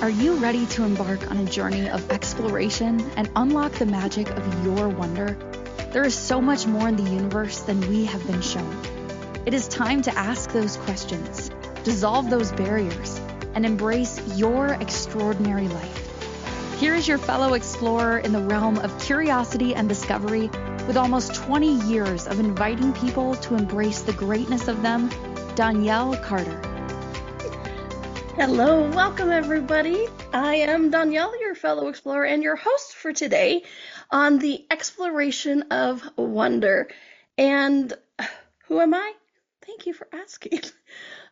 Are you ready to embark on a journey of exploration and unlock the magic of your wonder? There is so much more in the universe than we have been shown. It is time to ask those questions, dissolve those barriers, and embrace your extraordinary life. Here is your fellow explorer in the realm of curiosity and discovery, with almost 20 years of inviting people to embrace the greatness of them, Donnielle Carter. Hello, welcome everybody. I am Donnielle, your fellow explorer and your host for today on the exploration of wonder. And who am I? Thank you for asking.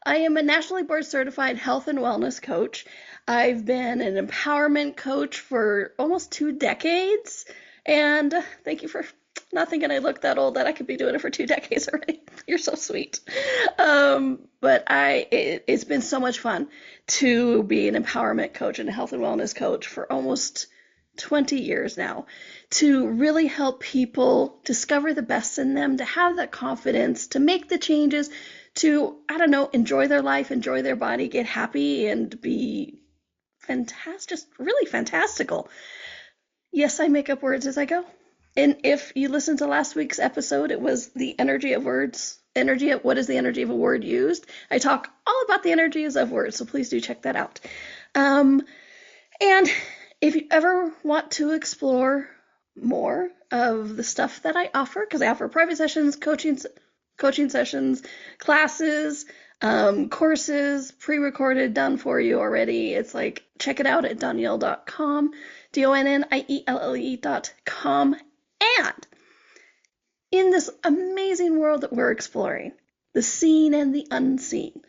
I am a nationally board certified health and wellness coach. I've been an empowerment coach for almost 2 decades. And thank you for not thinking I look that old, that I could be doing it for 2 decades already. You're so sweet. But it's been so much fun to be an empowerment coach and a health and wellness coach for almost 20 years now, to really help people discover the best in them, to have that confidence, to make the changes, to, enjoy their life, enjoy their body, get happy, and be fantastic, just really fantastical. Yes, I make up words as I go. And if you listened to last week's episode, it was the energy of words. What is the energy of a word used? I talk all about the energies of words, so please do check that out. And if you ever want to explore more of the stuff that I offer, because I offer private sessions, coaching sessions, classes, courses, pre-recorded, done for you already. It's like, check it out at donnielle.com, DONNIELLE.com. And in this amazing world that we're exploring, the seen and the unseen,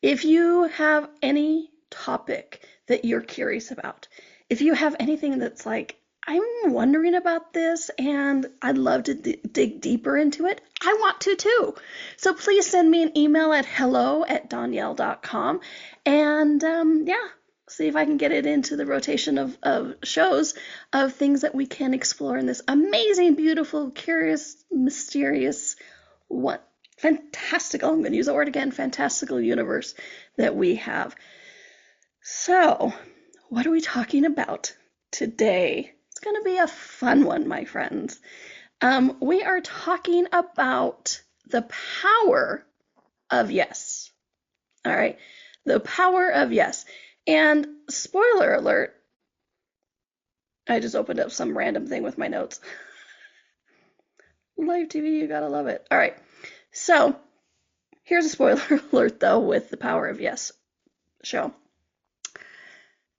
if you have any topic that you're curious about, if you have anything that's like, I'm wondering about this and I'd love to dig deeper into it, I want to too. So please send me an email at hello@donnielle.com and see if I can get it into the rotation of shows of things that we can explore in this amazing, beautiful, curious, mysterious, fantastical, I'm going to use the word again, fantastical universe that we have. So, what are we talking about today? It's going to be a fun one, my friends. We are talking about the power of yes. All right, the power of yes. And spoiler alert, I just opened up some random thing with my notes. Live TV, you gotta love it. All right, so here's a spoiler alert, though, with the Power of Yes show.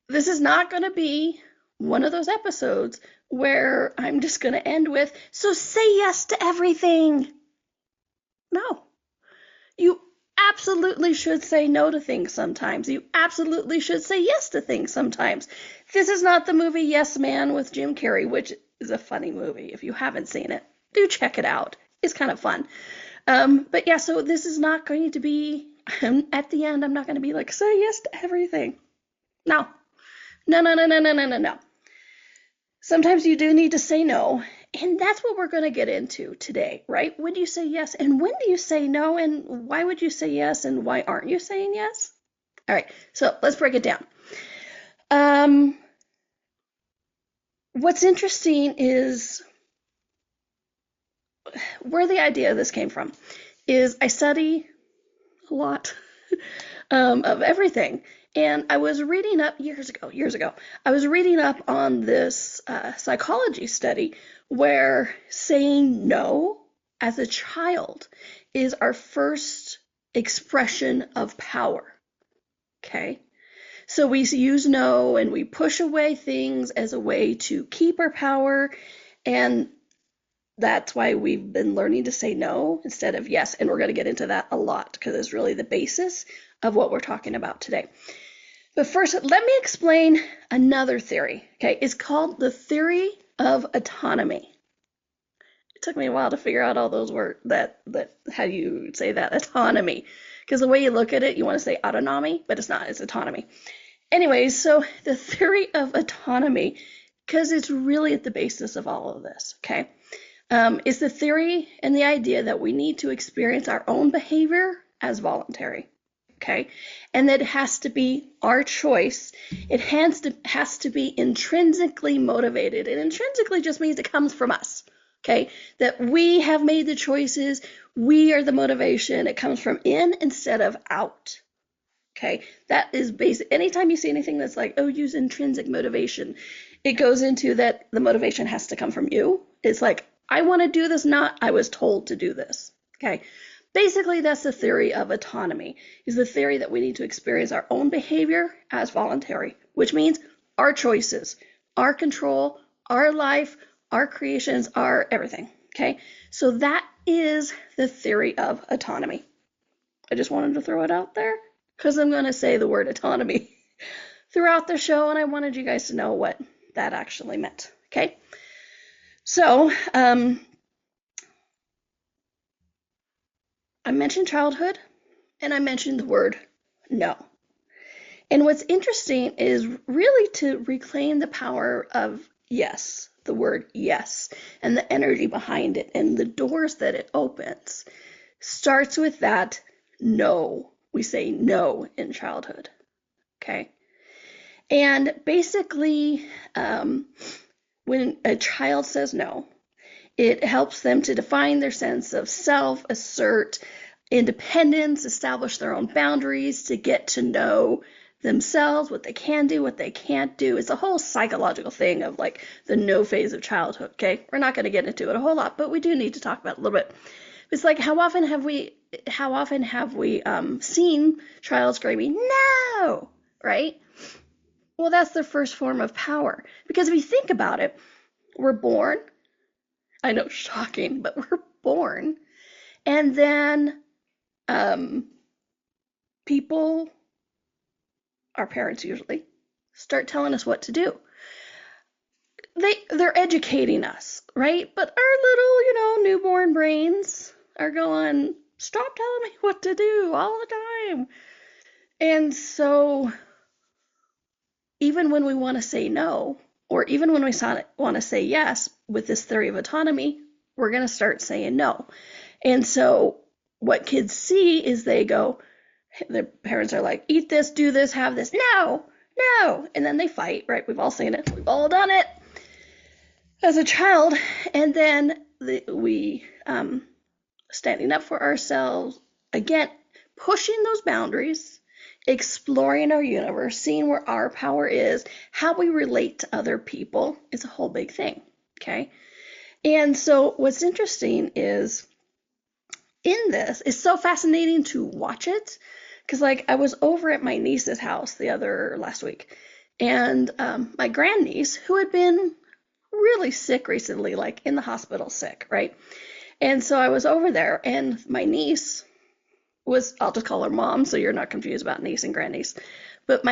This is not going to be one of those episodes where I'm just going to end with, so say yes to everything. No. You absolutely should say no to things sometimes. You absolutely should say yes to things sometimes. This is not the movie Yes Man with Jim Carrey, which is a funny movie. If you haven't seen it, do check it out. It's kind of fun. But yeah, so this is not going to be, at the end, I'm not going to be like, say yes to everything. No. No. Sometimes you do need to say no. And that's what we're going to get into today, right? When do you say yes and when do you say no, and why would you say yes and why aren't you saying yes? All right, so let's break it down. What's interesting is where the idea of this came from is I study a lot of everything. And I was reading up years ago, I was reading up on this psychology study where saying no as a child is our first expression of power. Okay? So we use no and we push away things as a way to keep our power, and that's why we've been learning to say no instead of yes, and we're going to get into that a lot because it's really the basis of what we're talking about today. But first, let me explain another theory. Okay, it's called the theory of autonomy. It took me a while to figure out all those words, that how you say that, autonomy. Because the way you look at it, you want to say autonomy, but it's not, it's autonomy. Anyways, so the theory of autonomy, because it's really at the basis of all of this, okay, is the theory and the idea that we need to experience our own behavior as voluntary. okay? And that has to be our choice. It has to be intrinsically motivated. And intrinsically just means it comes from us, okay? That we have made the choices. We are the motivation. It comes from in instead of out, okay? That is basic. Anytime you see anything that's like, oh, use intrinsic motivation, it goes into that the motivation has to come from you. It's like, I want to do this, not I was told to do this, okay? Basically, that's the theory of autonomy, is the theory that we need to experience our own behavior as voluntary, which means our choices, our control, our life, our creations, our everything, okay? So that is the theory of autonomy. I just wanted to throw it out there because I'm going to say the word autonomy throughout the show, and I wanted you guys to know what that actually meant, okay? So, I mentioned childhood, and I mentioned the word no. And what's interesting is really to reclaim the power of yes, the word yes, and the energy behind it, and the doors that it opens. Starts with that no. We say no in childhood, okay? And basically, when a child says no, it helps them to define their sense of self, assert independence, establish their own boundaries, to get to know themselves, what they can do, what they can't do. It's a whole psychological thing of like the no phase of childhood, okay? We're not going to get into it a whole lot, but we do need to talk about it a little bit. It's like, how often have we seen child screaming, no, right? Well, that's their first form of power. Because if you think about it, we're born. I know, shocking, but we're born. And then people, our parents usually, start telling us what to do. They're educating us, right? But our little, newborn brains are going, stop telling me what to do all the time. And so even when we want to say no, or even when we want to say yes with this theory of autonomy, we're going to start saying no. And so what kids see is they go, their parents are like, eat this, do this, have this. No, no. And then they fight, right? We've all seen it. We've all done it as a child. And then we standing up for ourselves, again, pushing those boundaries, exploring our universe, seeing where our power is, how we relate to other people is a whole big thing, okay? And so what's interesting is in this, it's so fascinating to watch it, because like I was over at my niece's house last week, and my grandniece, who had been really sick recently, like in the hospital sick, right? And so I was over there, and my niece was, I'll just call her mom, so you're not confused about niece and grandniece, but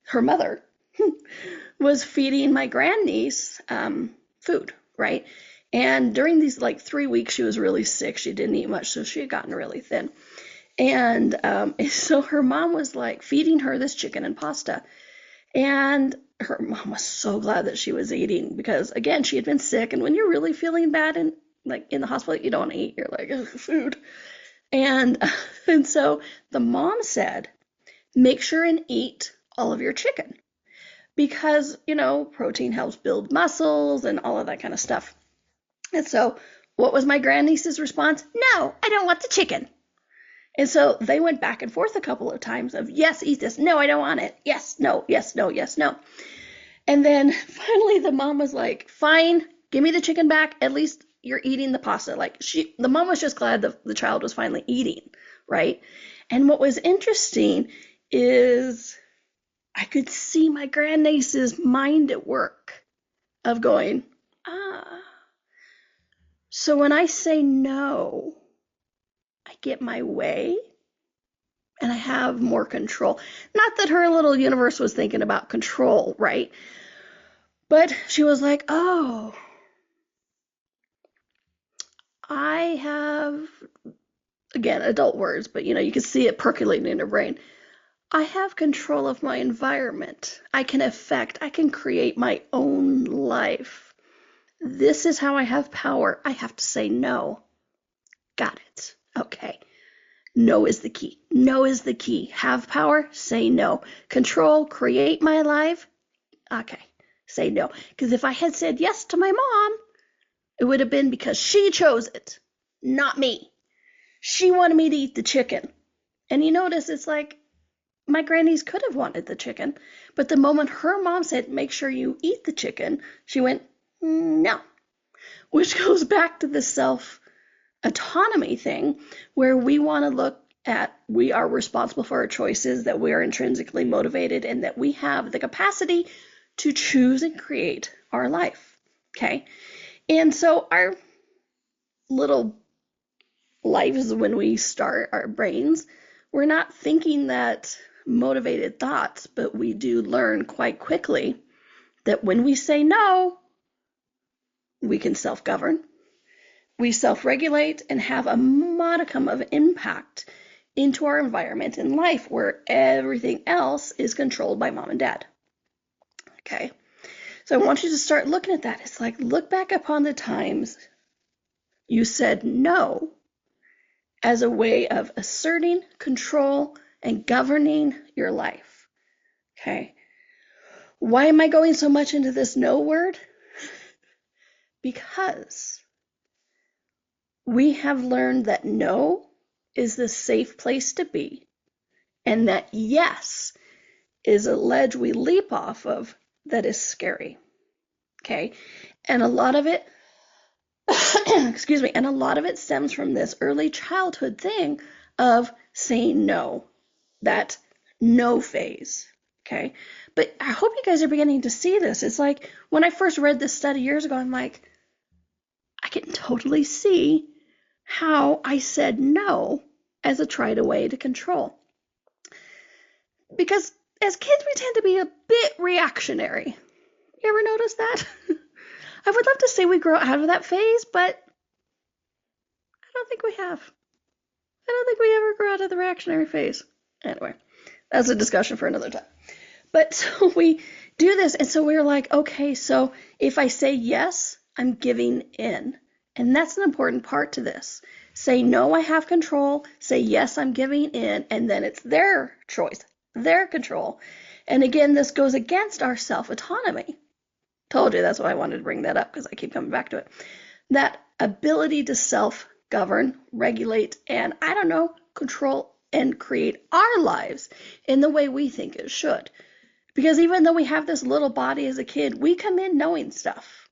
her mother was feeding my grandniece food, right? And during these like 3 weeks, she was really sick. She didn't eat much, so she had gotten really thin. And so her mom was like feeding her this chicken and pasta. And her mom was so glad that she was eating because, again, she had been sick. And when you're really feeling bad and like in the hospital, you don't want to eat. You're like, food. And so the mom said, make sure and eat all of your chicken because, protein helps build muscles and all of that kind of stuff. And so what was my grandniece's response? No, I don't want the chicken. And so they went back and forth a couple of times of, yes, eat this. No, I don't want it. Yes, no, yes, no, yes, no. And then finally the mom was like, fine, give me the chicken back. At least you're eating the pasta. Like the mom was just glad the child was finally eating, right? And what was interesting is I could see my grandniece's mind at work of going, so when I say no, I get my way and I have more control. Not that her little universe was thinking about control, right? But she was like, oh, I have, again, adult words, but you can see it percolating in her brain. I have control of my environment. I can create my own life. This is how I have power. I have to say no. Got it. Okay. No is the key. No is the key. Have power, say no. Control, create my life, okay, say no. Because if I had said yes to my mom, it would have been because she chose it, not me. She wanted me to eat the chicken. And you notice it's like my grannies could have wanted the chicken, but the moment her mom said, make sure you eat the chicken, she went, no. Which goes back to the self-autonomy thing, where we want to look at we are responsible for our choices, that we are intrinsically motivated, and that we have the capacity to choose and create our life. Okay? And so our little lives, when we start our brains, we're not thinking that motivated thoughts, but we do learn quite quickly that when we say no, we can self-govern, we self-regulate, and have a modicum of impact into our environment in life, where everything else is controlled by mom and dad. Okay? So I want you to start looking at that. It's like, look back upon the times you said no as a way of asserting control and governing your life. Okay? Why am I going so much into this no word? Because we have learned that no is the safe place to be, and that yes is a ledge we leap off of that is scary. Okay? And a lot of it excuse me, and a lot of it stems from this early childhood thing of saying no, that no phase. Okay? But I hope you guys are beginning to see this. It's like when I first read this study years ago, I'm like, I can totally see how I said no as a tried way to control. Because as kids, we tend to be a bit reactionary. You ever notice that? I would love to say we grow out of that phase, but I don't think we have. I don't think we ever grow out of the reactionary phase. Anyway, that's a discussion for another time. But so we do this, and so we're like, okay, so if I say yes, I'm giving in. And that's an important part to this. Say no, I have control. Say yes, I'm giving in. And then it's their choice, their control. And again, this goes against our self-autonomy. Told you that's why I wanted to bring that up, because I keep coming back to it. That ability to self-govern, regulate, and, I don't know, control and create our lives in the way we think it should. Because even though we have this little body as a kid, we come in knowing stuff,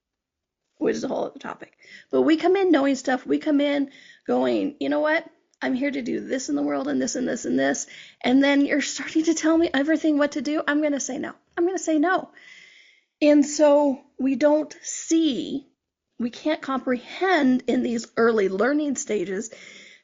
which is a whole other topic. But we come in knowing stuff. We come in going, you know what? I'm here to do this in the world and this and this and this. And then you're starting to tell me everything what to do. I'm going to say no. I'm going to say no. And so we don't see, we can't comprehend in these early learning stages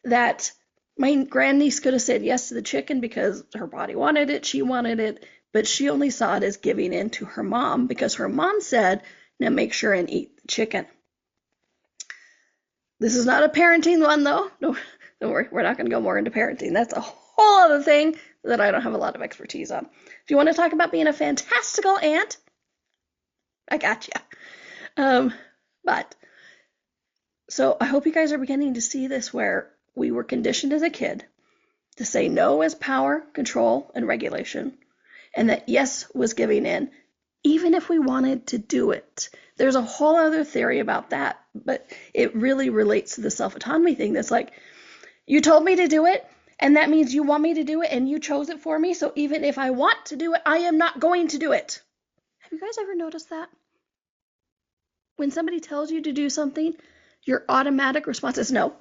that my grandniece could have said yes to the chicken because her body wanted it, she wanted it, but she only saw it as giving in to her mom because her mom said, now make sure and eat the chicken. This is not a parenting one, though. No, don't worry, we're not going to go more into parenting. That's a whole other thing that I don't have a lot of expertise on. If you want to talk about being a fantastical aunt, I got you. But so I hope you guys are beginning to see this, where we were conditioned as a kid to say no as power, control, and regulation, and that yes was giving in, even if we wanted to do it. There's a whole other theory about that, but it really relates to the self-autonomy thing. That's like, you told me to do it, and that means you want me to do it, and you chose it for me, so even if I want to do it, I am not going to do it. Have you guys ever noticed that? When somebody tells you to do something, your automatic response is no.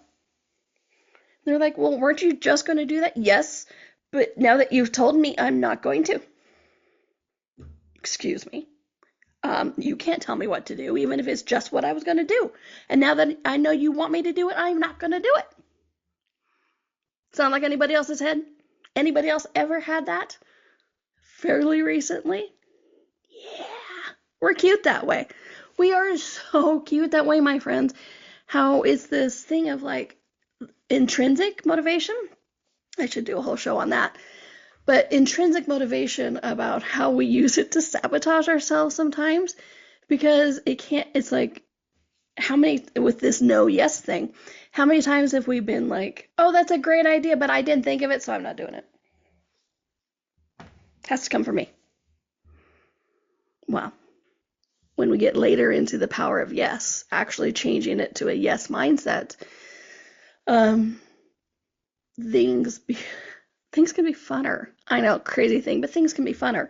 They're like, well, weren't you just going to do that? Yes, but now that you've told me, I'm not going to. Excuse me. You can't tell me what to do, even if it's just what I was going to do. And now that I know you want me to do it, I'm not going to do it. Sound like anybody else's head? Anybody else ever had that fairly recently? Yeah, we're cute that way. We are so cute that way, my friends. How it's this thing of like intrinsic motivation. I should do a whole show on that. But intrinsic motivation, about how we use it to sabotage ourselves sometimes, because it's like with this no yes thing, how many times have we been like, oh, that's a great idea, but I didn't think of it, so I'm not doing it. Has to come from me. Well, when we get later into the power of yes, actually changing it to a yes mindset, things can be funner. I know, crazy thing, but things can be funner.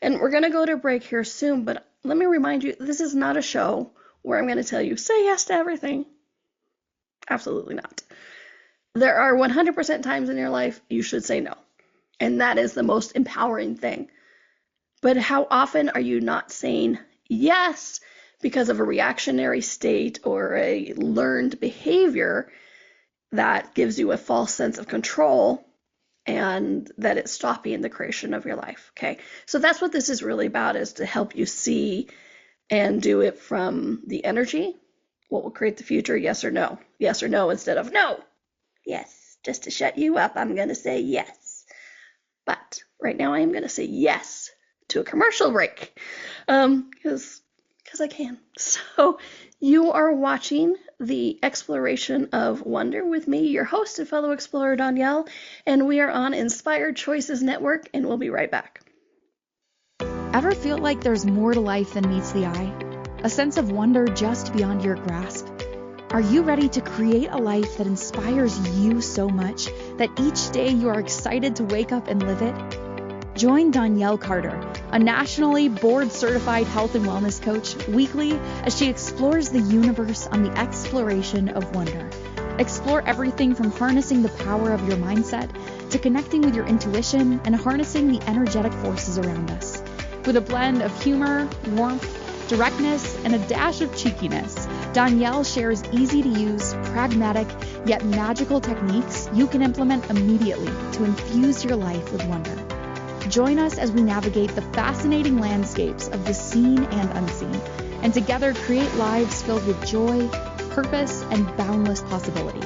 And we're going to go to break here soon, but let me remind you, this is not a show where I'm going to tell you, say yes to everything. Absolutely not. There are 100% times in your life you should say no. And that is the most empowering thing. But how often are you not saying yes because of a reactionary state or a learned behavior that gives you a false sense of control and that it's stopping the creation of your life? Okay, so that's what this is really about, is to help you see and do it from the energy. What will create the future? Yes or no? Yes or no instead of no. Yes, just to shut you up, I'm going to say yes. But right now I am going to say yes to a commercial break because I can. So you are watching the Exploration of Wonder with me, your host and fellow explorer, Donnielle, and we are on Inspired Choices Network, and we'll be right back. Ever feel like there's more to life than meets the eye? A sense of wonder just beyond your grasp? Are you ready to create a life that inspires you so much that each day you are excited to wake up and live it? Join Donnielle Carter, a nationally board-certified health and wellness coach, weekly as she explores the universe on the exploration of wonder. Explore everything from harnessing the power of your mindset to connecting with your intuition and harnessing the energetic forces around us. With a blend of humor, warmth, directness, and a dash of cheekiness, Donnielle shares easy-to-use, pragmatic, yet magical techniques you can implement immediately to infuse your life with wonder. Join us as we navigate the fascinating landscapes of the seen and unseen, and together create lives filled with joy, purpose, and boundless possibility.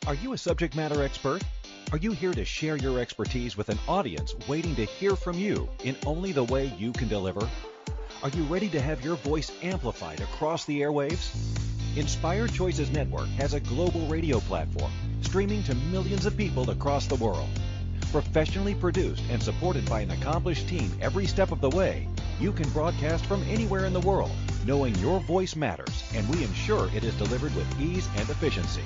Are you a subject matter expert? Are you here to share your expertise with an audience waiting to hear from you in only the way you can deliver? Are you ready to have your voice amplified across the airwaves? Inspired Choices Network has a global radio platform streaming to millions of people across the world. Professionally produced and supported by an accomplished team every step of the way, you can broadcast from anywhere in the world, knowing your voice matters, and we ensure it is delivered with ease and efficiency.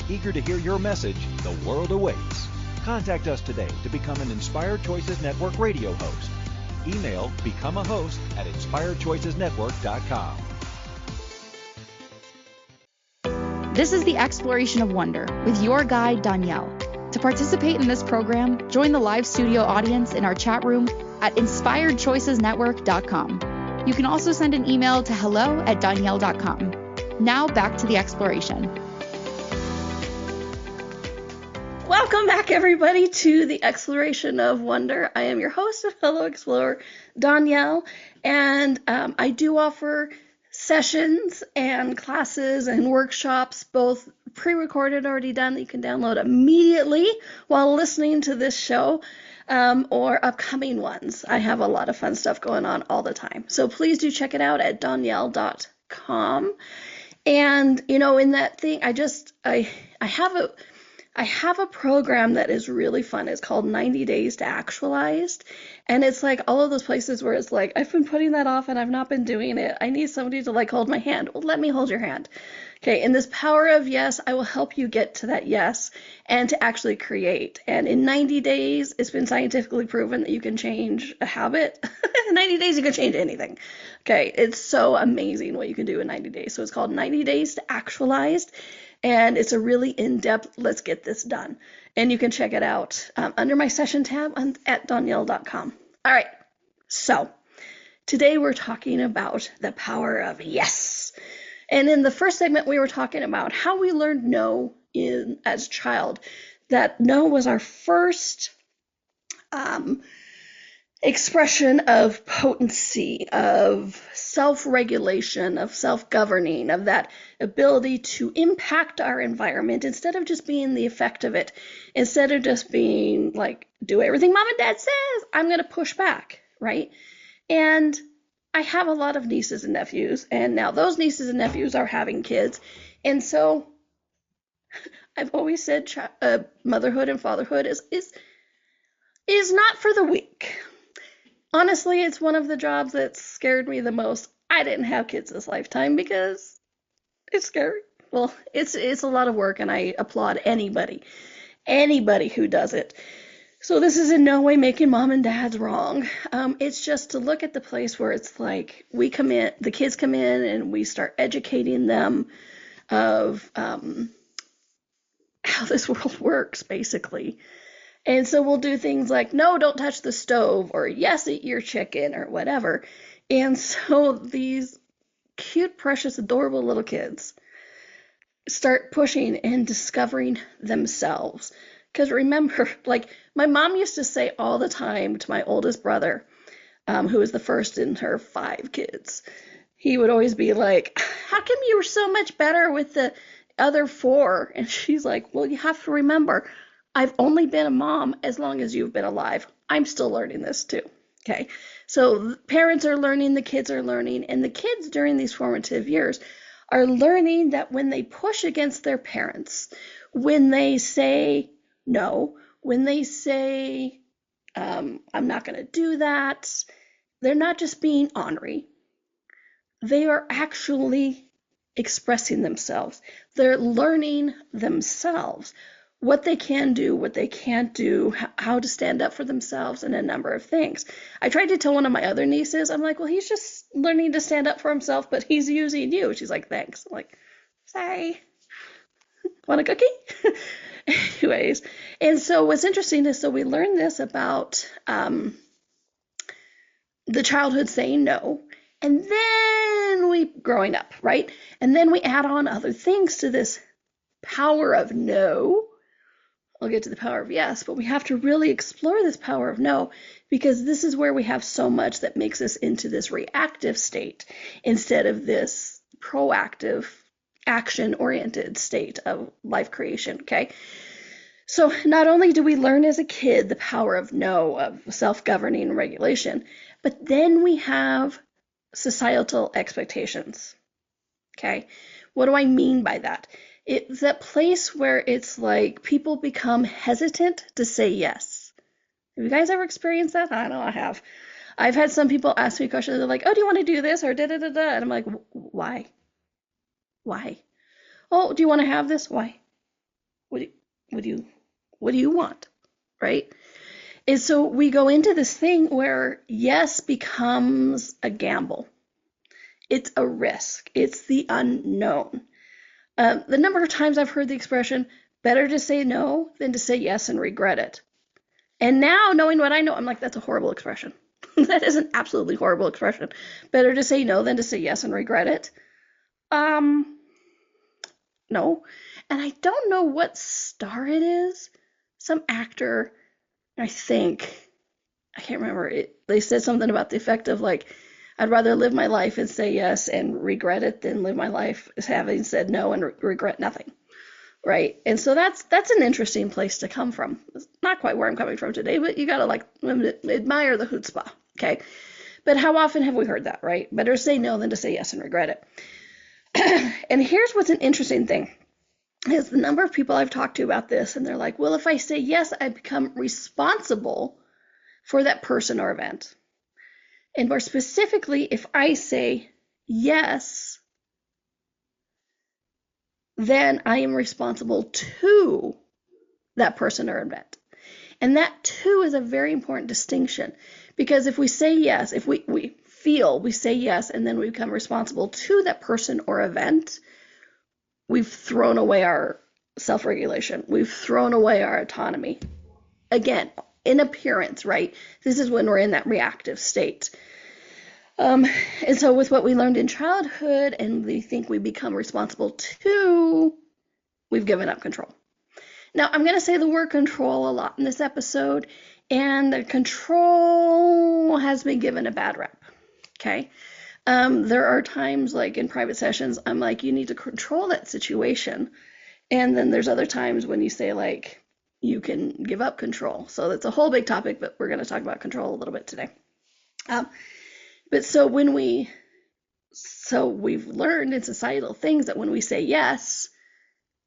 Eager to hear your message, the world awaits. Contact us today to become an Inspired Choices Network radio host. Email becomeahost@inspiredchoicesnetwork.com. This is the Exploration of Wonder with your guide, Donnielle. To participate in this program, join the live studio audience in our chat room at inspiredchoicesnetwork.com. You can also send an email to hello@donnielle.com. Now back to the exploration. Welcome back, everybody, to the Exploration of Wonder. I am your host and fellow explorer, Donnielle, and I do offer sessions and classes and workshops, both pre-recorded, already done, that you can download immediately while listening to this show, or upcoming ones. I have a lot of fun stuff going on all the time. So please do check it out at donnielle.com. And, in that thing, I have a program that is really fun. It's called 90 Days to Actualized. And it's like all of those places where it's like, I've been putting that off and I've not been doing it. I need somebody to hold my hand. Well, let me hold your hand. Okay, in this power of yes, I will help you get to that yes and to actually create. And in 90 days, it's been scientifically proven that you can change a habit. In 90 days, you can change anything. Okay, it's so amazing what you can do in 90 days. So it's called 90 Days to Actualized. And it's a really in-depth, let's get this done. And you can check it out under my session tab at donnielle.com. All right, so today we're talking about the power of yes. And in the first segment, we were talking about how we learned no as a child. That no was our first expression of potency, of self-regulation, of self-governing, of that ability to impact our environment instead of just being the effect of it, instead of just being like, do everything mom and dad says, I'm going to push back, right? And I have a lot of nieces and nephews, and now those nieces and nephews are having kids. And so I've always said motherhood and fatherhood is not for the weak. Honestly, it's one of the jobs that scared me the most. I didn't have kids this lifetime because it's scary. Well, it's a lot of work, and I applaud anybody who does it. So this is in no way making mom and dads wrong. It's just to look at the place where it's like the kids come in, and we start educating them of how this world works, basically. And so we'll do things like, no, don't touch the stove, or yes, eat your chicken, or whatever. And so these cute, precious, adorable little kids start pushing and discovering themselves. Because remember, like my mom used to say all the time to my oldest brother, who was the first in her 5 kids, he would always be like, how come you were so much better with the other 4? And she's like, well, you have to remember, I've only been a mom as long as you've been alive. I'm still learning this too. Okay. So parents are learning, the kids are learning, and the kids during these formative years are learning that when they push against their parents, when they say no, when they say, I'm not going to do that, they're not just being ornery. They are actually expressing themselves. They're learning themselves what they can do, what they can't do, how to stand up for themselves, and a number of things. I tried to tell one of my other nieces, I'm like, well, he's just learning to stand up for himself, but he's using you. She's like, thanks. I'm like, sorry. Want a cookie? Anyways, and so what's interesting is, so we learned this about the childhood saying no, and then we growing up, right? And then we add on other things to this power of no. I'll get to the power of yes, but we have to really explore this power of no, because this is where we have so much that makes us into this reactive state instead of this proactive, action-oriented state of life creation, okay? So not only do we learn as a kid the power of no, of self-governing regulation, but then we have societal expectations, okay? What do I mean by that? It's that place where it's like people become hesitant to say yes. Have you guys ever experienced that? I know I have. I've had some people ask me questions. They're like, oh, do you want to do this? Or da-da-da-da. And I'm like, why? Why? Oh, do you want to have this? Why? What do you want? Right? And so we go into this thing where yes becomes a gamble. It's a risk. It's the unknown. The number of times I've heard the expression, better to say no than to say yes and regret it. And now, knowing what I know, I'm like, that's a horrible expression. That is an absolutely horrible expression. Better to say no than to say yes and regret it. No. And I don't know what star it is. Some actor, I think, I can't remember. They said something about the effect of like, I'd rather live my life and say yes and regret it than live my life as having said no and regret nothing, right? And so that's an interesting place to come from. It's not quite where I'm coming from today, but you gotta like admire the chutzpah, okay? But how often have we heard that, right? Better say no than to say yes and regret it. And here's what's an interesting thing, is the number of people I've talked to about this, and they're like, well, if I say yes, I become responsible for that person or event. And more specifically, if I say yes, then I am responsible to that person or event. And that too is a very important distinction, because if we say yes, if we say yes, and then we become responsible to that person or event, we've thrown away our self-regulation. We've thrown away our autonomy. Again, in appearance, right? This is when we're in that reactive state. And so with what we learned in childhood, and we think we become responsible to, we've given up control. Now, I'm going to say the word control a lot in this episode, and the control has been given a bad rep, okay? There are times, like in private sessions, I'm like, you need to control that situation. And then there's other times when you say, like, you can give up control. So that's a whole big topic, but we're going to talk about control a little bit today. But so we've learned in societal things that when we say yes,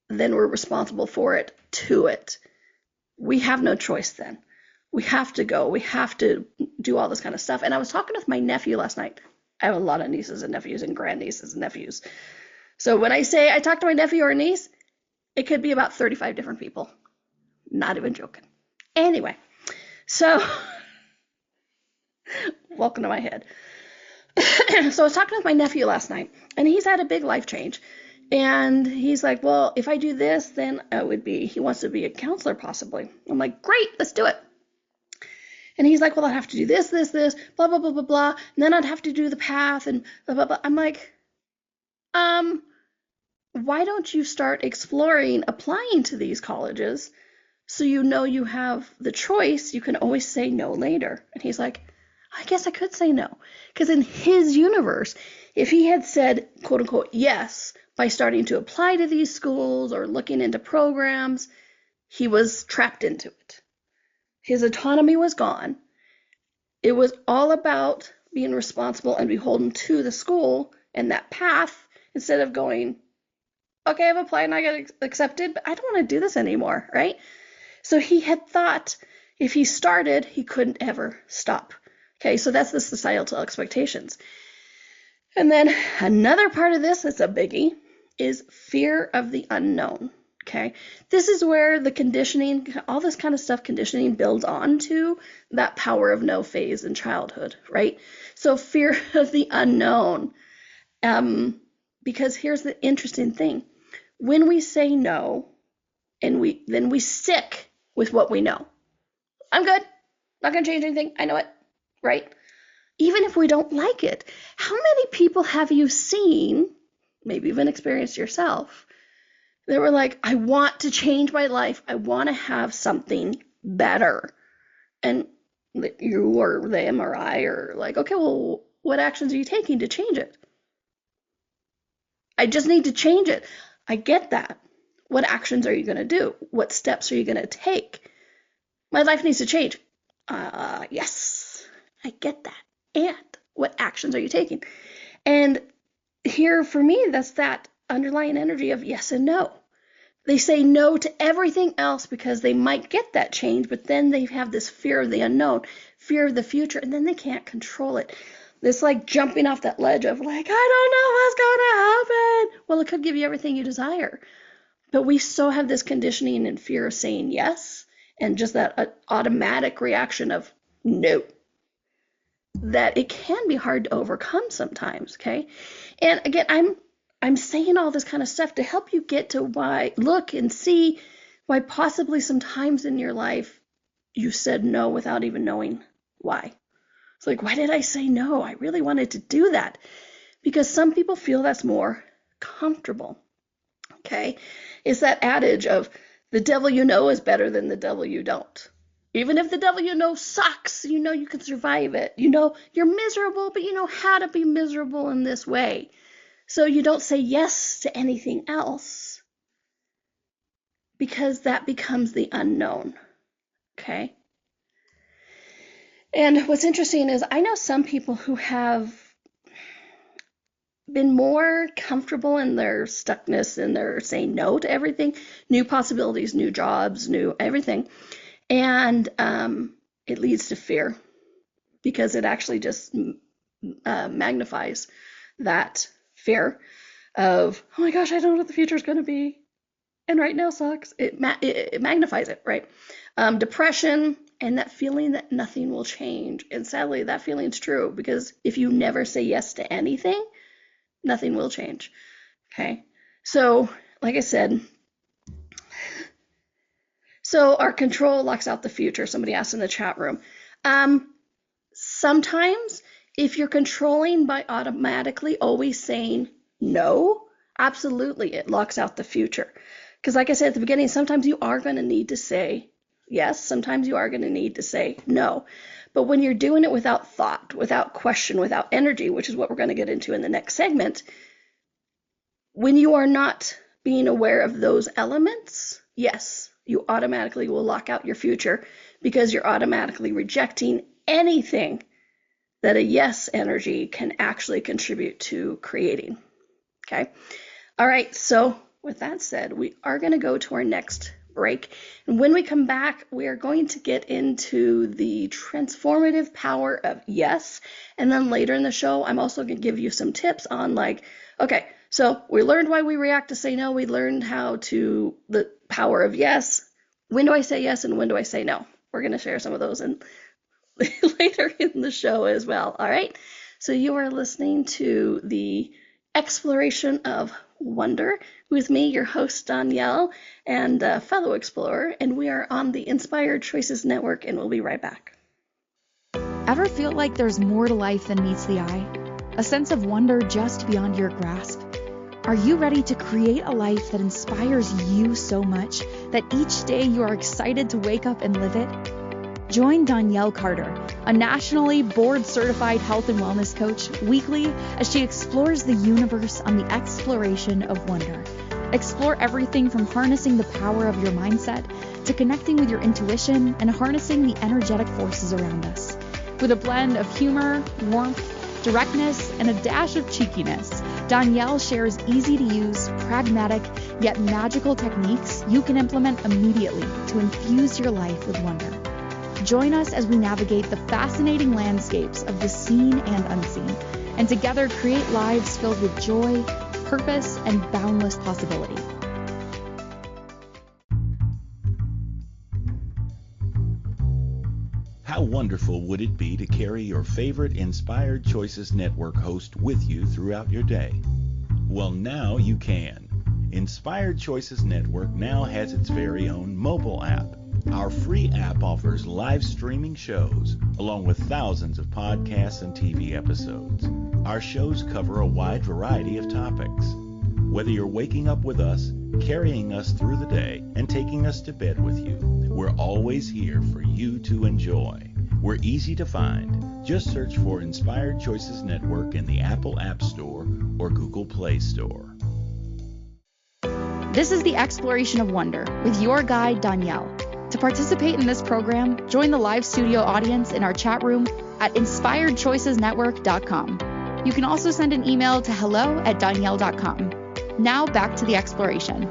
then we're responsible for it to it. We have no choice then. We have to go. We have to do all this kind of stuff. And I was talking with my nephew last night. I have a lot of nieces and nephews and grandnieces and nephews. So when I say I talk to my nephew or niece, it could be about 35 different people. Not even joking. Anyway, so welcome to my head. So I was talking with my nephew last night, and he's had a big life change. And he's like, well, if I do this, then he wants to be a counselor possibly. I'm like, great, let's do it. And he's like, well, I'd have to do this, blah, blah, blah, blah, blah. And then I'd have to do the path and blah, blah, blah. I'm like, why don't you start exploring applying to these colleges so you know you have the choice? You can always say no later. And he's like, I guess I could say no. Because in his universe, if he had said, quote unquote, yes, by starting to apply to these schools or looking into programs, he was trapped into it. His autonomy was gone. It was all about being responsible and beholden to the school and that path instead of going, okay, I've applied and I got accepted, but I don't want to do this anymore, right? So he had thought if he started, he couldn't ever stop. Okay, so that's the societal expectations. And then another part of this that's a biggie is fear of the unknown. Okay, this is where the conditioning, all this kind of stuff, conditioning builds onto that power of no phase in childhood, right? So fear of the unknown. Because here's the interesting thing. When we say no, and then we stick with what we know. I'm good. Not going to change anything. I know it. Right? Even if we don't like it. How many people have you seen, maybe even experienced yourself, that were like, I want to change my life. I want to have something better. And you or them or I are like, okay, well, what actions are you taking to change it? I just need to change it. I get that. What actions are you going to do? What steps are you going to take? My life needs to change. Yes, I get that. And what actions are you taking? And here for me, that's that underlying energy of yes and no. They say no to everything else because they might get that change, but then they have this fear of the unknown, fear of the future, and then they can't control it. It's like jumping off that ledge of like, I don't know what's going to happen. Well, it could give you everything you desire. But we so have this conditioning and fear of saying yes, and just that automatic reaction of no, that it can be hard to overcome sometimes, okay? And again, I'm saying all this kind of stuff to help you get to why, look and see why possibly sometimes in your life you said no without even knowing why. It's like, why did I say no? I really wanted to do that. Because some people feel that's more comfortable, okay? It's that adage of the devil you know is better than the devil you don't. Even if the devil you know sucks, you know you can survive it. You know you're miserable, but you know how to be miserable in this way. So you don't say yes to anything else because that becomes the unknown, okay? And what's interesting is I know some people who have been more comfortable in their stuckness and their saying no to everything, new possibilities, new jobs, new everything. And it leads to fear because it actually just magnifies that fear of, oh my gosh, I don't know what the future is going to be. And right now sucks. It magnifies it, right? Depression and that feeling that nothing will change. And sadly, that feeling's true because if you never say yes to anything, nothing will change. Okay. So, like I said, so our control locks out the future. Somebody asked in the chat room. Sometimes if you're controlling by automatically always saying no, absolutely, it locks out the future. Because like I said at the beginning, sometimes you are going to need to say yes. Sometimes you are going to need to say no. But when you're doing it without thought, without question, without energy, which is what we're going to get into in the next segment, when you are not being aware of those elements, yes, you automatically will lock out your future because you're automatically rejecting anything that a yes energy can actually contribute to creating. Okay. All right. So with that said, we are going to go to our next break. And when we come back, we are going to get into the transformative power of yes. And then later in the show, I'm also going to give you some tips on okay, so we learned why we react to say no. We learned the power of yes. When do I say yes and when do I say no? We're going to share some of those later in the show as well. All right. So you are listening to the Exploration of Wonder with me, your host, Donnielle, and fellow explorer, and we are on the Inspired Choices Network, and we'll be right back. Ever feel like there's more to life than meets the eye? A sense of wonder just beyond your grasp? Are you ready to create a life that inspires you so much that each day you are excited to wake up and live it? Join Donnielle Carter, a nationally board-certified health and wellness coach, weekly as she explores the universe on the exploration of wonder. Explore everything from harnessing the power of your mindset to connecting with your intuition and harnessing the energetic forces around us. With a blend of humor, warmth, directness, and a dash of cheekiness, Donnielle shares easy-to-use, pragmatic, yet magical techniques you can implement immediately to infuse your life with wonder. Join us as we navigate the fascinating landscapes of the seen and unseen, and together create lives filled with joy, purpose, and boundless possibility. How wonderful would it be to carry your favorite Inspired Choices Network host with you throughout your day? Well, now you can. Inspired Choices Network now has its very own mobile app. Our free app offers live streaming shows, along with thousands of podcasts and TV episodes. Our shows cover a wide variety of topics. Whether you're waking up with us, carrying us through the day, and taking us to bed with you, we're always here for you to enjoy. We're easy to find. Just search for Inspired Choices Network in the Apple App Store or Google Play Store. This is the Exploration of Wonder with your guide, Donnielle. To participate in this program, join the live studio audience in our chat room at inspiredchoicesnetwork.com. You can also send an email to hello@donnielle.com. Now back to the exploration.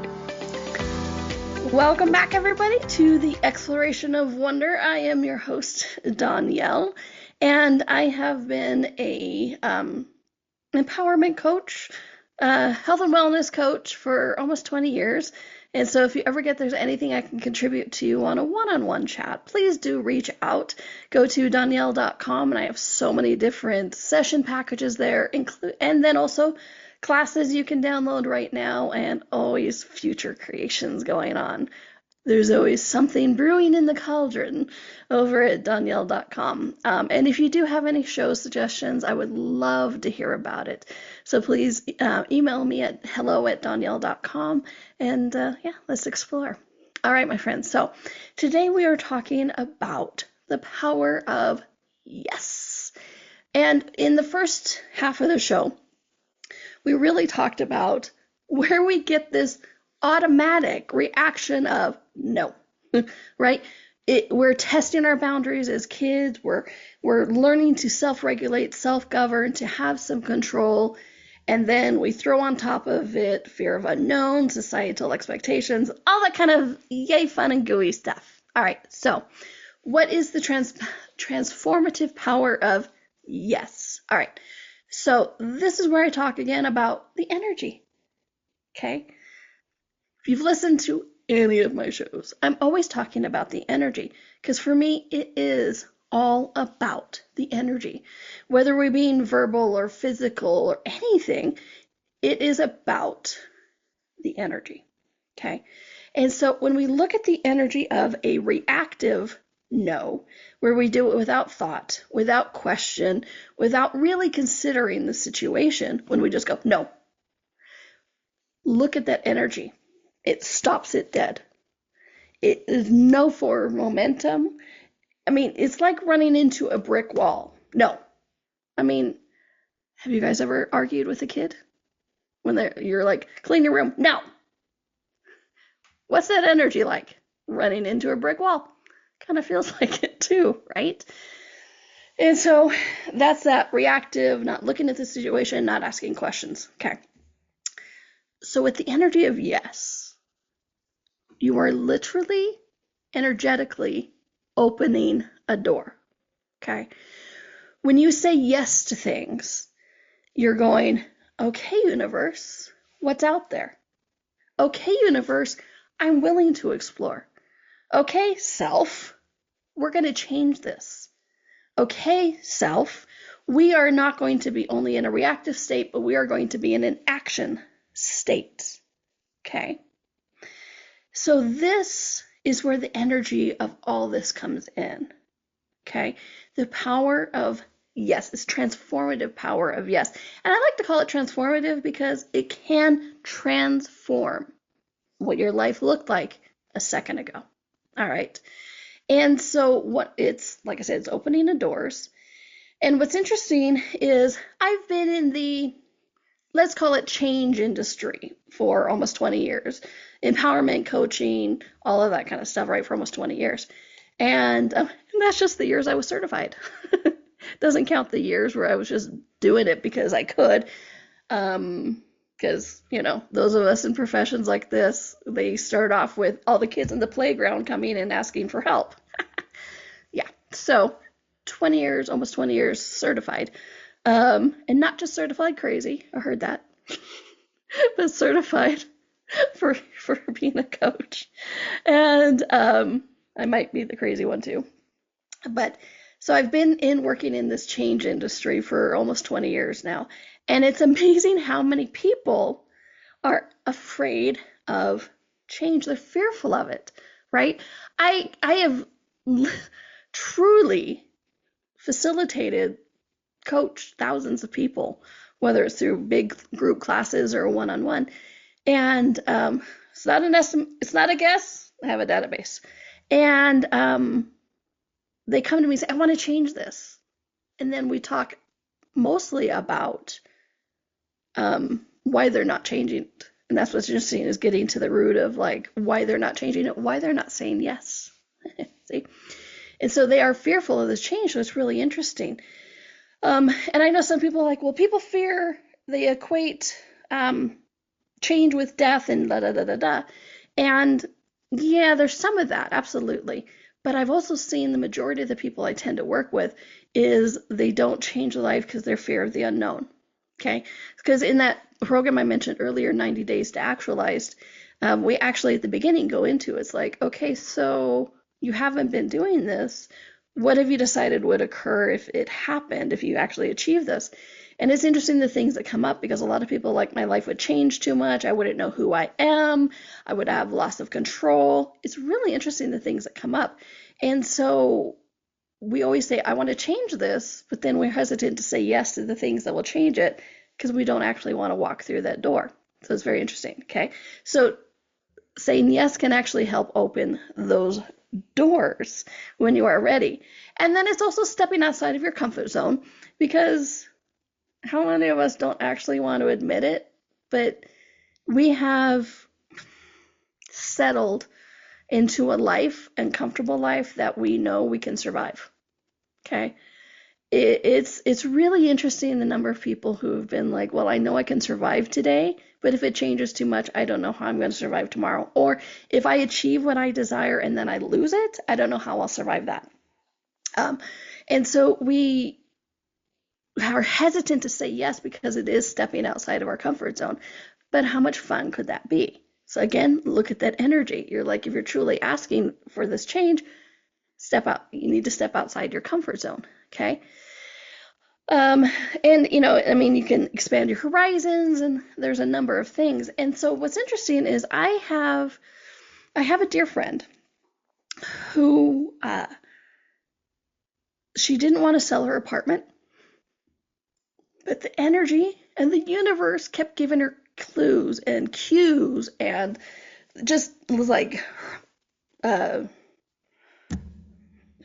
Welcome back, everybody, to the Exploration of Wonder. I am your host, Donnielle, and I have been a empowerment coach, health and wellness coach for almost 20 years. And so if you ever get there's anything I can contribute to you on a one-on-one chat, please do reach out. Go to Donnielle.com, and I have so many different session packages there, and then also classes you can download right now, and always future creations going on. There's always something brewing in the cauldron over at Donnielle.com. And if you do have any show suggestions, I would love to hear about it. So please email me at hello@Donnielle.com, and let's explore. All right, my friends. So today we are talking about the power of yes. And in the first half of the show, we really talked about where we get this automatic reaction of no, right? We're testing our boundaries as kids. We're learning to self-regulate, self-govern, to have some control. And then we throw on top of it fear of unknown, societal expectations, all that kind of yay fun and gooey stuff. All right, so what is the transformative power of yes? All right, so this is where I talk again about the energy, okay? If you've listened to any of my shows, I'm always talking about the energy, because for me, it is all about the energy. Whether we're being verbal or physical or anything, it is about the energy, okay? And so when we look at the energy of a reactive no, where we do it without thought, without question, without really considering the situation, when we just go, no, look at that energy. It stops it dead. It is no forward momentum. I mean, it's like running into a brick wall. No. I mean, have you guys ever argued with a kid? When you're like, clean your room. No. What's that energy like? Running into a brick wall. Kind of feels like it too, right? And so that's that reactive, not looking at the situation, not asking questions. Okay. So with the energy of yes, you are literally, energetically opening a door. Okay. When you say yes to things, you're going, okay, universe, what's out there? Okay, universe, I'm willing to explore. Okay, self, we're going to change this. Okay, self, we are not going to be only in a reactive state, but we are going to be in an action state. Okay. So this is where the energy of all this comes in. Okay. The power of yes, it's transformative power of yes. And I like to call it transformative because it can transform what your life looked like a second ago. All right. And so what it's, like I said, it's opening the doors. And what's interesting is I've been in the, let's call it change industry for almost 20 years. Empowerment coaching, all of that kind of stuff, right, for almost 20 years. And that's just the years I was certified. Doesn't count the years where I was just doing it because I could. Because, those of us in professions like this, they start off with all the kids in the playground coming and asking for help. Yeah. So 20 years, almost 20 years certified. And not just certified crazy. I heard that. But certified for being a coach. And I might be the crazy one too. But so I've been working in this change industry for almost 20 years now. And it's amazing how many people are afraid of change. They're fearful of it, right? I have truly facilitated, coached thousands of people, whether it's through big group classes or one-on-one. And it's not an estimate, it's not a guess. I have a database. And they come to me and say, I want to change this. And then we talk mostly about why they're not changing it. And that's what's interesting, is getting to the root of like why they're not changing it, why they're not saying yes. See? And so they are fearful of this change. So it's really interesting. And I know some people are like, well, people fear, they equate change with death and da da da da da. And yeah, there's some of that, absolutely. But I've also seen the majority of the people I tend to work with is they don't change their life because they're fear of the unknown. Okay, because in that program I mentioned earlier, 90 Days to Actualized, we actually at the beginning go into it's like, okay, so you haven't been doing this. What have you decided would occur if it happened, if you actually achieve this? And it's interesting the things that come up, because a lot of people like, my life would change too much. I wouldn't know who I am. I would have loss of control. It's really interesting the things that come up. And so we always say, I want to change this, but then we're hesitant to say yes to the things that will change it because we don't actually want to walk through that door. So it's very interesting. Okay. So saying yes can actually help open those doors when you are ready. And then it's also stepping outside of your comfort zone, because how many of us don't actually want to admit it, but we have settled into a life and comfortable life that we know we can survive. Okay. It's really interesting the number of people who have been like, well, I know I can survive today, but if it changes too much, I don't know how I'm going to survive tomorrow. Or if I achieve what I desire and then I lose it, I don't know how I'll survive that. And so we are hesitant to say yes because it is stepping outside of our comfort zone. But how much fun could that be? So again, look at that energy. You're like, if you're truly asking for this change, step out. You need to step outside your comfort zone. Okay. And you can expand your horizons, and there's a number of things. And so what's interesting is I have a dear friend who she didn't want to sell her apartment, but the energy and the universe kept giving her clues and cues, and just was like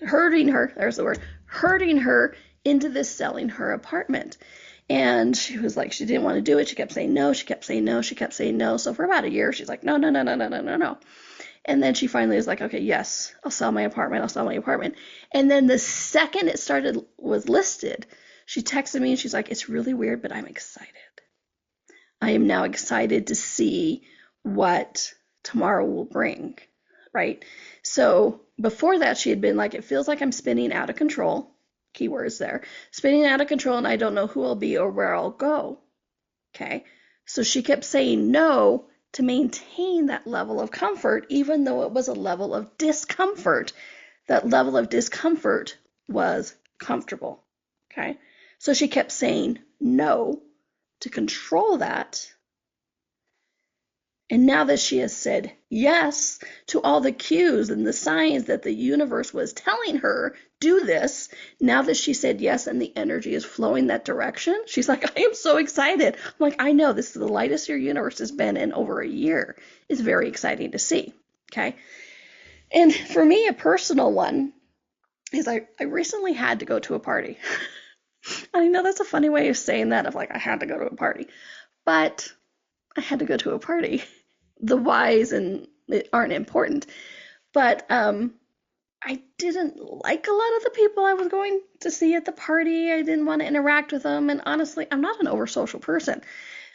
hurting her into this selling her apartment. And she was like, she didn't want to do it. She kept saying no. She kept saying no. She kept saying no. So for about a year, she's like, no. And then she finally was like, okay, yes, I'll sell my apartment. I'll sell my apartment. And then the second it was listed, she texted me and she's like, it's really weird, but I'm excited. I am now excited to see what tomorrow will bring, right? So before that, she had been like, it feels like I'm spinning out of control. Keywords there. Spinning out of control, and I don't know who I'll be or where I'll go. Okay. So she kept saying no to maintain that level of comfort, even though it was a level of discomfort. That level of discomfort was comfortable. Okay. So she kept saying no to control that. And now that she has said yes to all the cues and the signs that the universe was telling her, do this, now that she said yes and the energy is flowing that direction, she's like, I am so excited. I'm like, I know, this is the lightest your universe has been in over a year. It's very exciting to see. Okay. And for me, a personal one is I recently had to go to a party. I know that's a funny way of saying that, of like, I had to go to a party, but I had to go to a party. The whys and it aren't important, but I didn't like a lot of the people I was going to see at the party. I didn't want to interact with them, and honestly, I'm not an over social person.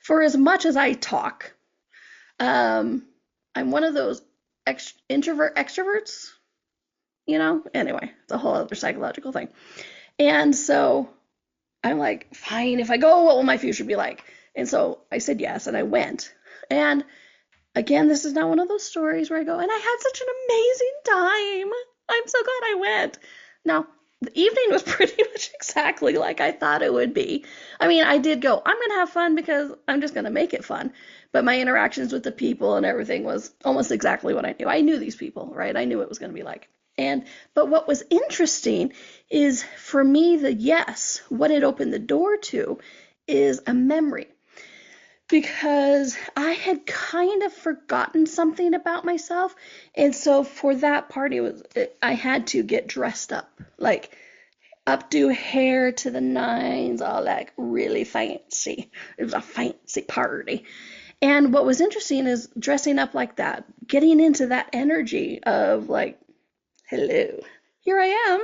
For as much as I talk, I'm one of those introvert extroverts, Anyway, it's a whole other psychological thing. And so I'm like, fine, if I go, what will my future be like? And so I said yes, and I went. And again, this is not one of those stories where I go, and I had such an amazing time. I'm so glad I went. Now, the evening was pretty much exactly like I thought it would be. I mean, I did go, I'm going to have fun because I'm just going to make it fun. But my interactions with the people and everything was almost exactly what I knew. I knew these people, right? I knew what it was going to be like. But what was interesting is, for me, the yes, what it opened the door to is a memory. Because I had kind of forgotten something about myself. And so for that party, I had to get dressed up, like updo hair to the nines, all like really fancy. It was a fancy party. And what was interesting is dressing up like that, getting into that energy of like, hello, here I am.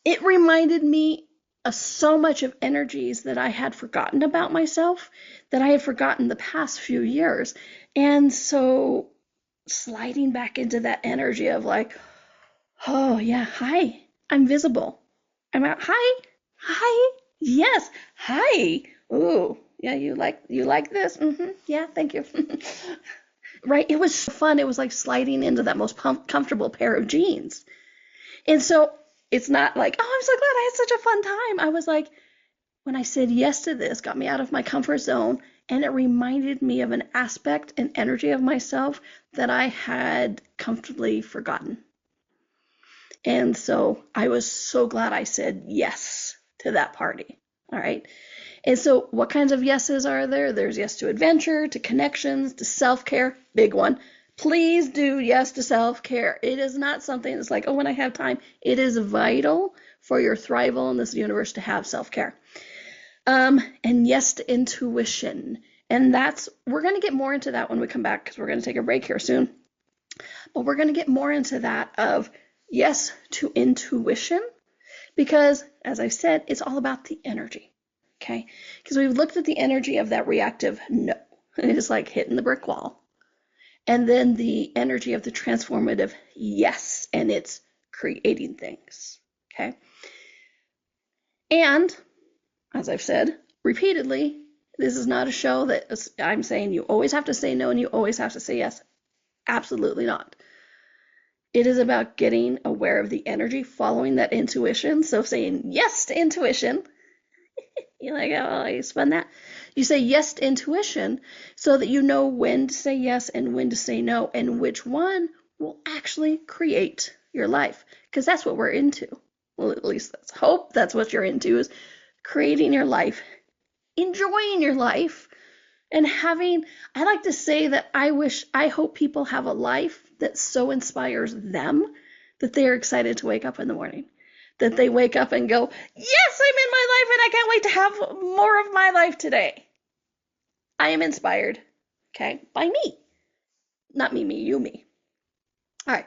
It reminded me of so much of energies that I had forgotten about myself, that I had forgotten the past few years. And so sliding back into that energy of like, oh yeah, hi, I'm visible. I'm out. Hi, yes, hi. Ooh, yeah, you like this? Yeah, thank you. Right? It was so fun. It was like sliding into that most comfortable pair of jeans. And so it's not like, oh, I'm so glad I had such a fun time. I was like, when I said yes to this, got me out of my comfort zone, and it reminded me of an aspect and energy of myself that I had comfortably forgotten. And so I was so glad I said yes to that party. All right. And so what kinds of yeses are there? There's yes to adventure, to connections, to self-care, big one. Please do yes to self-care. It is not something that's like, oh, when I have time. It is vital for your thrival in this universe to have self-care. And yes to intuition. And we're going to get more into that when we come back, because we're going to take a break here soon. But we're going to get more into that of yes to intuition, because as I said, it's all about the energy. Okay? Because we've looked at the energy of that reactive no. And it's like hitting the brick wall. And then the energy of the transformative yes, and it's creating things. Okay? And as I've said repeatedly, this is not a show that I'm saying you always have to say no and you always have to say yes. Absolutely not. It is about getting aware of the energy, following that intuition. So saying yes to intuition. You're like, oh, you spun that. You say yes to intuition so that you know when to say yes and when to say no, and which one will actually create your life. Because that's what we're into. Well, at least let's hope that's what you're into, is creating your life, enjoying your life, and I like to say that I hope people have a life that so inspires them that they are excited to wake up in the morning. That they wake up and go, yes, I'm in my life and I can't wait to have more of my life today. I am inspired, okay, by me. Not me, you, me. All right.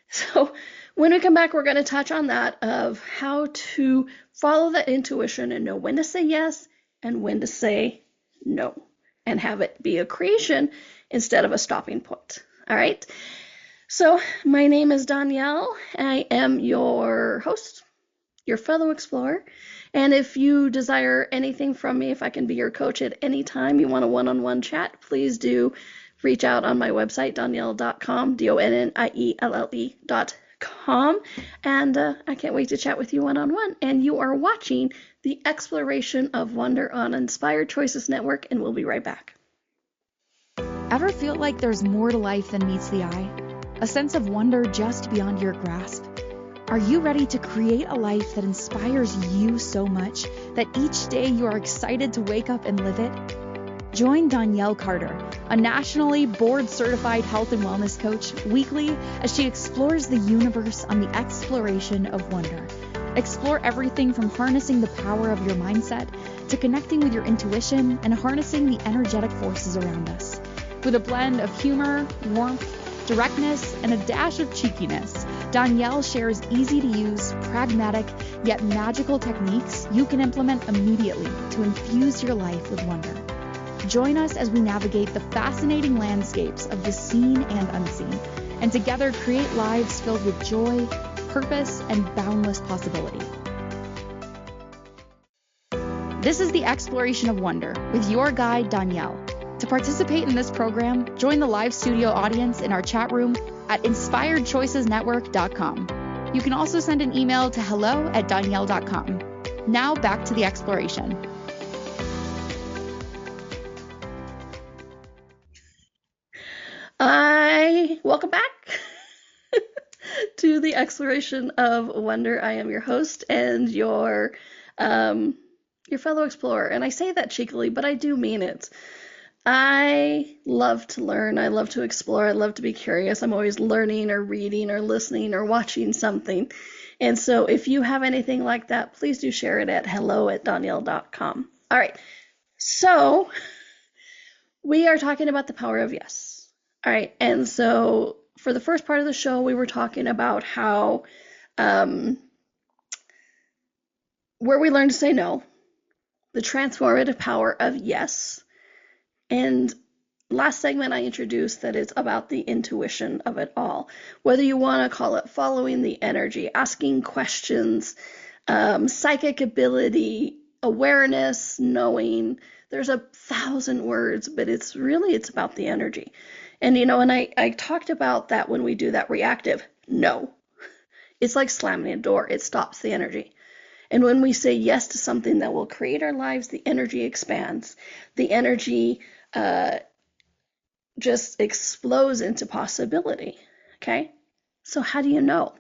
So when we come back, we're going to touch on that of how to follow that intuition and know when to say yes and when to say no, and have it be a creation instead of a stopping point. All right. So my name is Donnielle. I am your host, your fellow explorer. And if you desire anything from me, if I can be your coach at any time, you want a one-on-one chat, please do reach out on my website, donnielle.com, DONNIELLE.com. And I can't wait to chat with you one-on-one. And you are watching the Exploration of Wonder on Inspired Choices Network, and we'll be right back. Ever feel like there's more to life than meets the eye? A sense of wonder just beyond your grasp? Are you ready to create a life that inspires you so much that each day you are excited to wake up and live it? Join Donnielle Carter, a nationally board-certified health and wellness coach, weekly as she explores the universe on the exploration of wonder. Explore everything from harnessing the power of your mindset to connecting with your intuition and harnessing the energetic forces around us. With a blend of humor, warmth, directness, and a dash of cheekiness, Donnielle shares easy-to-use, pragmatic, yet magical techniques you can implement immediately to infuse your life with wonder. Join us as we navigate the fascinating landscapes of the seen and unseen, and together create lives filled with joy, purpose, and boundless possibility. This is the Exploration of Wonder with your guide, Donnielle. To participate in this program, join the live studio audience in our chat room at inspiredchoicesnetwork.com. You can also send an email to hello@donnielle.com. Now back to the exploration. Welcome back to the Exploration of Wonder. I am your host and your fellow explorer. And I say that cheekily, but I do mean it. I love to learn. I love to explore. I love to be curious. I'm always learning or reading or listening or watching something. And so if you have anything like that, please do share it at hello@donnielle.com. All right. So we are talking about the power of yes. All right. And so for the first part of the show, we were talking about how where we learn to say no, the transformative power of yes. And last segment, I introduced that it's about the intuition of it all. Whether you want to call it following the energy, asking questions, psychic ability, awareness, knowing. There's 1,000 words, but it's about the energy. And, and I talked about that when we do that reactive no. It's like slamming a door. It stops the energy. And when we say yes to something that will create our lives, the energy expands. The energy just explodes into possibility. Okay? So how do you know?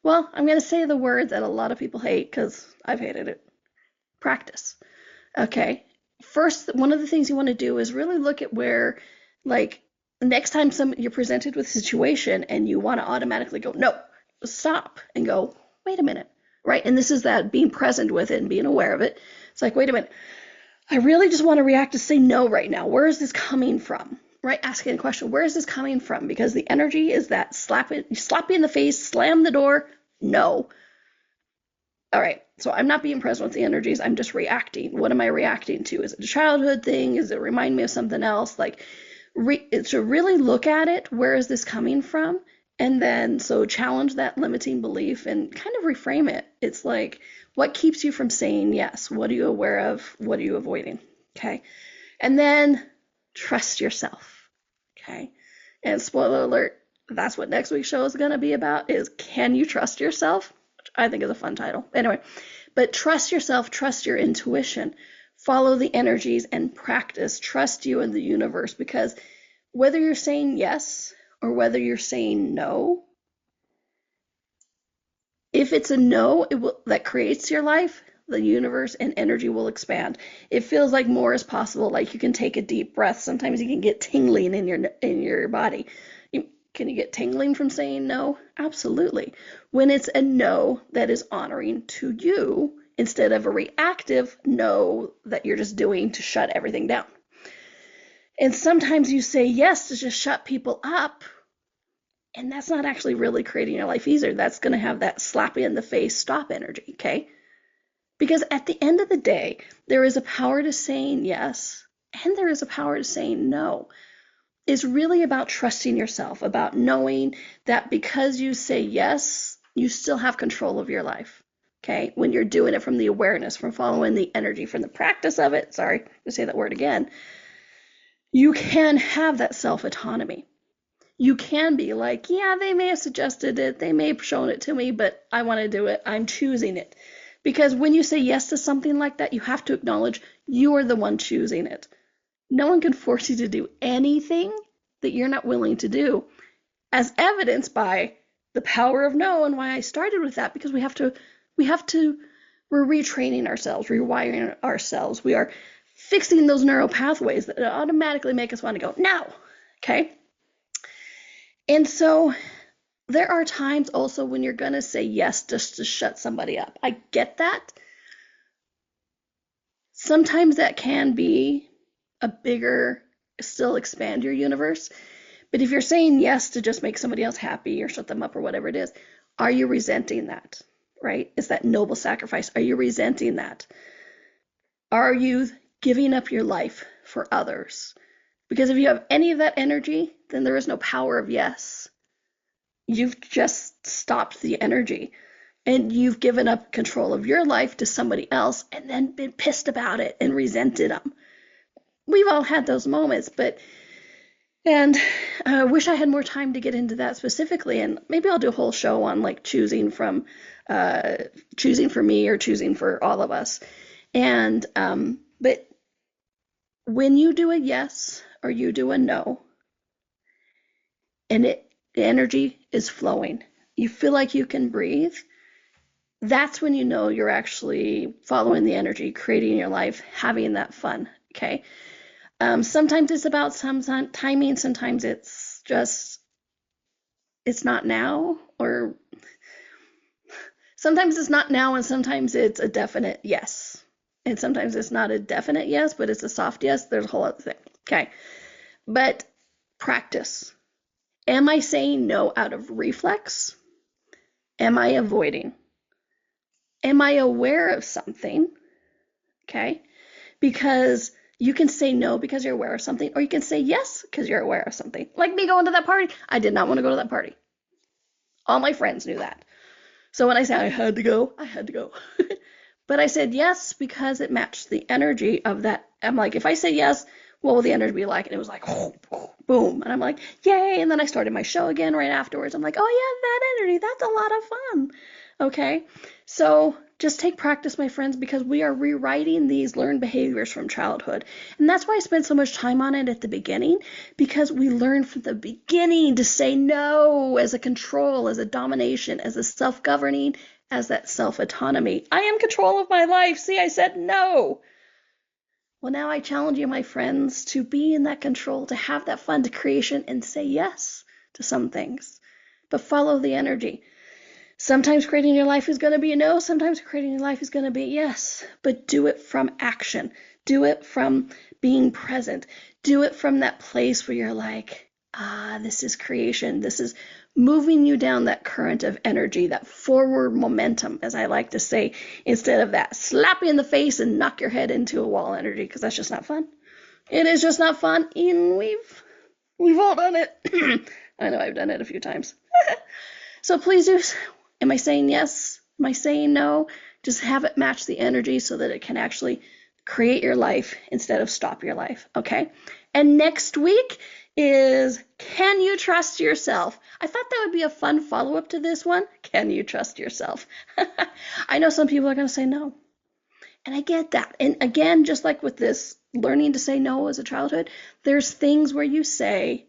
Well, I'm going to say the word that a lot of people hate because I've hated it. Practice. Okay? First, one of the things you want to do is really look at where, like, next time you're presented with a situation and you want to automatically go, no, stop, and go, wait a minute, right? And this is that being present with it and being aware of it. It's like, wait a minute, I really just want to react to say no right now. Where is this coming from? Right? Asking a question, where is this coming from? Because the energy is that slap you in the face, slam the door, no. All right, so I'm not being present with the energies. I'm just reacting. What am I reacting to? Is it a childhood thing? Is it remind me of something else? Like, to really look at it, where is this coming from? And then, so challenge that limiting belief and kind of reframe it. It's like, what keeps you from saying yes? What are you aware of? What are you avoiding? Okay. And then trust yourself. Okay. And spoiler alert, that's what next week's show is going to be about, is can you trust yourself? Which I think is a fun title. Anyway, but trust yourself, trust your intuition, follow the energies and practice, trust you and the universe, because whether you're saying yes or whether you're saying no, if it's a no, that creates your life, the universe and energy will expand. It feels like more is possible. Like you can take a deep breath. Sometimes you can get tingling in your body. Can you get tingling from saying no? Absolutely. When it's a no that is honoring to you instead of a reactive no that you're just doing to shut everything down. And sometimes you say yes to just shut people up, And that's not actually really creating your life either. That's going to have that slap you in the face, stop energy, okay? Because at the end of the day, there is a power to saying yes, and there is a power to saying no. It's really about trusting yourself, about knowing that because you say yes, you still have control of your life, okay? When you're doing it from the awareness, from following the energy, from the practice of it, sorry to say that word again, you can have that self-autonomy. You can be like, yeah, they may have suggested it, they may have shown it to me, but I want to do it. I'm choosing it. Because when you say yes to something like that, you have to acknowledge you are the one choosing it. No one can force you to do anything that you're not willing to do, as evidenced by the power of no, and why I started with that, because we're retraining ourselves, rewiring ourselves. We are fixing those neural pathways that automatically make us want to go, no, okay? And so there are times also when you're going to say yes just to shut somebody up. I get that. Sometimes that can be a bigger, still expand your universe. But if you're saying yes to just make somebody else happy or shut them up or whatever it is, are you resenting that, right? Is that noble sacrifice? Are you resenting that? Are you giving up your life for others? Because if you have any of that energy, then there is no power of yes. You've just stopped the energy, and you've given up control of your life to somebody else and then been pissed about it and resented them. We've all had those moments, and I wish I had more time to get into that specifically, and maybe I'll do a whole show on like choosing for me or choosing for all of us. And but when you do a yes or you do a no, and the energy is flowing, you feel like you can breathe, that's when you know you're actually following the energy, creating your life, having that fun, okay? Sometimes it's about some timing, sometimes it's just, it's not now, or sometimes it's not now, and sometimes it's a definite yes. And sometimes it's not a definite yes, but it's a soft yes. There's a whole other thing, okay? But practice. Am I saying no out of reflex? Am I avoiding? Am I aware of something? Okay? Because you can say no because you're aware of something, or you can say yes because you're aware of something. Like me going to that party. I did not want to go to that party. All my friends knew that. So when I said I had to go, I had to go. But I said yes because it matched the energy of that. I'm like, if I say yes, what will the energy be like? And it was like, oh, boom. And I'm like, yay. And then I started my show again right afterwards. I'm like, oh yeah, that energy, that's a lot of fun. Okay. So just take practice, my friends, because we are rewriting these learned behaviors from childhood. And that's why I spent so much time on it at the beginning, because we learn from the beginning to say no as a control, as a domination, as a self-governing, as that self-autonomy. I am control of my life. See, I said no. Well, now I challenge you, my friends, to be in that control, to have that fun, to creation, and say yes to some things. But follow the energy. Sometimes creating your life is going to be a no. Sometimes creating your life is going to be yes. But do it from action. Do it from being present. Do it from that place where you're like, this is creation. This is moving you down that current of energy, that forward momentum, as I like to say, instead of that slap you in the face and knock your head into a wall energy, because that's just not fun. It is just not fun. And we've all done it. I know I've done it a few times. So please do. Am I saying yes? Am I saying no? Just have it match the energy so that it can actually create your life instead of stop your life, okay? And next week is, can you trust yourself? I thought that would be a fun follow-up to this one. Can you trust yourself? I know some people are going to say no. And I get that. And again, just like with this learning to say no as a childhood, there's things where you say,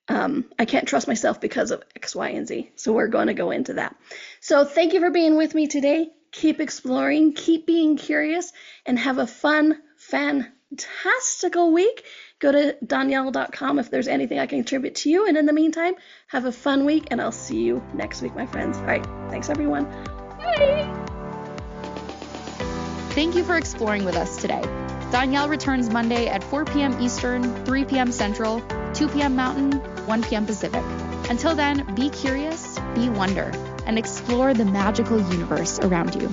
I can't trust myself because of X, Y, and Z. So we're going to go into that. So thank you for being with me today. Keep exploring, keep being curious, and have a fun, fantastical week. Go to Donnielle.com if there's anything I can contribute to you. And in the meantime, have a fun week, and I'll see you next week, my friends. All right. Thanks, everyone. Bye. Thank you for exploring with us today. Donnielle returns Monday at 4 p.m. Eastern, 3 p.m. Central, 2 p.m. Mountain, 1 p.m. Pacific. Until then, be curious, be wonder, and explore the magical universe around you.